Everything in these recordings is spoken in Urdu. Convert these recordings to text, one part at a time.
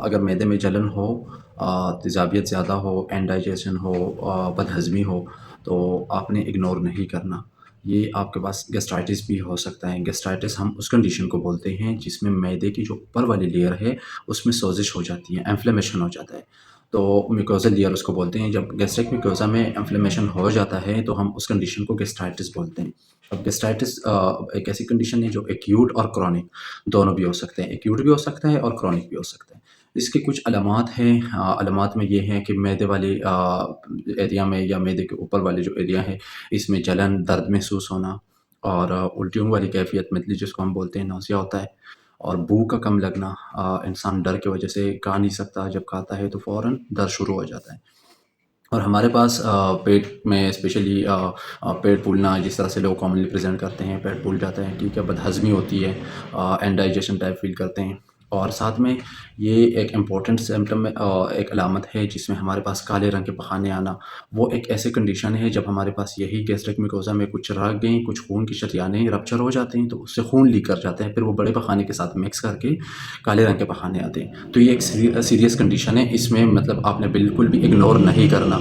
اگر معدے میں جلن ہو، تیزابیت زیادہ ہو، انڈائجیشن ہو، بد ہضمی ہو، تو آپ نے اگنور نہیں کرنا۔ یہ آپ کے پاس گیسٹرائٹس بھی ہو سکتا ہے۔ گیسٹرائٹس ہم اس کنڈیشن کو بولتے ہیں جس میں معدے کی جو اوپر والی لیئر ہے اس میں سوزش ہو جاتی ہے، انفلیمیشن ہو جاتا ہے، تو میوکوزل لیئر اس کو بولتے ہیں۔ جب گیسٹرک میوکوزا میں انفلیمیشن ہو جاتا ہے تو ہم اس کنڈیشن کو گیسٹرائٹس بولتے ہیں۔ اب گیسٹرائٹس ایک ایسی کنڈیشن ہے جو ایکیوٹ اور کرونک دونوں بھی ہو سکتے ہیں، ایکیوٹ بھی ہو سکتا ہے اور کرونک بھی ہو سکتا ہے۔ اس کی کچھ علامات ہیں، علامات میں یہ ہیں کہ معدے والے ایریا میں یا معدے کے اوپر والے جو ایریا ہے اس میں جلن، درد محسوس ہونا، اور الٹیوں والی کیفیت مطلب جس کو ہم بولتے ہیں نوزیا ہوتا ہے، اور بھوک کا کم لگنا۔ انسان ڈر کی وجہ سے کھا نہیں سکتا، جب کھاتا ہے تو فوراً درد شروع ہو جاتا ہے۔ اور ہمارے پاس پیٹ میں اسپیشلی پیٹ پھولنا، جس طرح سے لوگ کامنلی پریزنٹ کرتے ہیں، پیٹ پھول جاتا ہے، ٹھیک ہے، بد ہضمی ہوتی ہے، انڈائجیشن ٹائپ فیل کرتے ہیں، اور ساتھ میں یہ ایک امپورٹنٹ سمپٹم ایک علامت ہے جس میں ہمارے پاس کالے رنگ کے پخانے آنا۔ وہ ایک ایسی کنڈیشن ہے جب ہمارے پاس یہی گیسٹرک میوکوزا میں کچھ رگیں، کچھ خون کی شریانیں رپچر ہو جاتے ہیں تو اس سے خون لیک کر جاتے ہیں، پھر وہ بڑے پخانے کے ساتھ مکس کر کے کالے رنگ کے پخانے آتے ہیں۔ تو یہ ایک سیریس کنڈیشن ہے، اس میں مطلب آپ نے بالکل بھی اگنور نہیں کرنا۔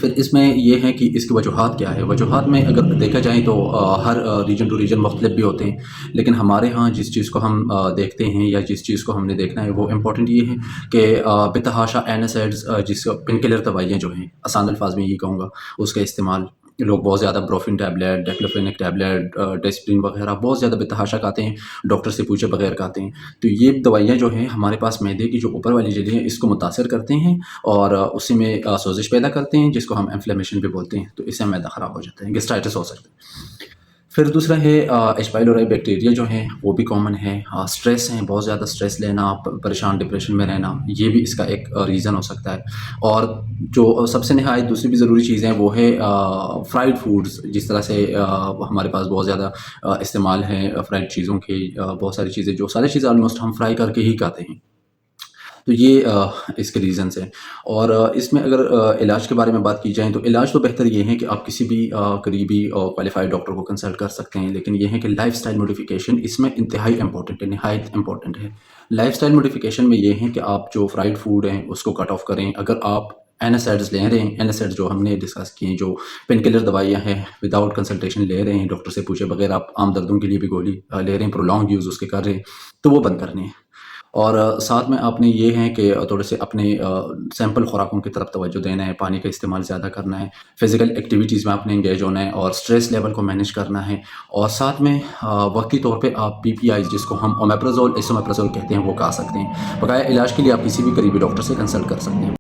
پھر اس میں یہ ہے کہ اس کی وجوہات کیا ہے۔ وجوہات میں اگر دیکھا جائیں تو ہر ریجن ٹو ریجن مختلف بھی ہوتے ہیں، لیکن ہمارے ہاں جس چیز کو ہم دیکھتے ہیں یا جس چیز کو ہم نے دیکھنا ہے وہ امپورٹنٹ یہ ہے کہ بتحاشا اینسائڈز، جس پین کلر دوائیاں جو ہیں، آسان الفاظ میں یہ کہوں گا، اس کا استعمال لوگ بہت زیادہ بروفین ٹیبلیٹ، ڈیکلوفینک ٹیبلیٹ، ڈیسپرین وغیرہ بہت زیادہ بتحاشا کھاتے ہیں، ڈاکٹر سے پوچھے بغیر کھاتے ہیں۔ تو یہ دوائیاں جو ہیں ہمارے پاس معدے کی جو اوپر والی جھلی ہے اس کو متاثر کرتے ہیں اور اسی میں سوزش پیدا کرتے ہیں، جس کو ہم انفلیمیشن بھی بولتے ہیں، تو اس سے معدہ خراب ہو جاتا ہے، گیسٹرائٹس ہو سکتا ہے۔ پھر دوسرا ہے ایچ پائلورائی بیکٹیریا جو ہیں وہ بھی کامن ہے۔ سٹریس ہیں، بہت زیادہ سٹریس لینا، پریشان ڈپریشن میں رہنا، یہ بھی اس کا ایک ریزن ہو سکتا ہے۔ اور جو سب سے نہایت دوسری بھی ضروری چیزیں وہ ہے فرائیڈ فوڈز، جس طرح سے ہمارے پاس بہت زیادہ استعمال ہے فرائیڈ چیزوں کے، بہت ساری چیزیں جو ساری چیزیں آلموسٹ ہم فرائی کر کے ہی کھاتے ہیں، تو یہ اس کے ریزنس ہیں۔ اور اس میں اگر علاج کے بارے میں بات کی جائیں تو علاج تو بہتر یہ ہے کہ آپ کسی بھی قریبی اور کوالیفائڈ ڈاکٹر کو کنسلٹ کر سکتے ہیں، لیکن یہ ہے کہ لائف سٹائل موڈیفیکیشن اس میں انتہائی امپورٹنٹ ہے، نہایت امپورٹنٹ ہے۔ لائف سٹائل موڈیفیکیشن میں یہ ہے کہ آپ جو فرائیڈ فوڈ ہیں اس کو کٹ آف کریں۔ اگر آپ اینسائڈز لے رہے ہیں، اینسائڈز جو ہم نے ڈسکس کیے ہیں، جو پین کلر دوائیاں ہیں، وداؤٹ کنسلٹیشن لے رہے ہیں، ڈاکٹر سے پوچھے بغیر آپ عام دردوں کے لیے بھی گولی لے رہے ہیں، پرولونگ یوز اس کے کر رہے ہیں، تو وہ بند کرنے ہیں۔ اور ساتھ میں آپ نے یہ ہے کہ تھوڑے سے اپنے سیمپل خوراکوں کی طرف توجہ دینا ہے، پانی کا استعمال زیادہ کرنا ہے، فزیکل ایکٹیویٹیز میں آپ نے انگیج ہونا ہے، اور سٹریس لیول کو مینیج کرنا ہے، اور ساتھ میں وقتی طور پہ آپ پی پی آئیز، جس کو ہم اومیپرازول، ایسومیپرازول کہتے ہیں، وہ کھا سکتے ہیں۔ بقایا علاج کے لیے آپ کسی بھی قریبی ڈاکٹر سے کنسلٹ کر سکتے ہیں۔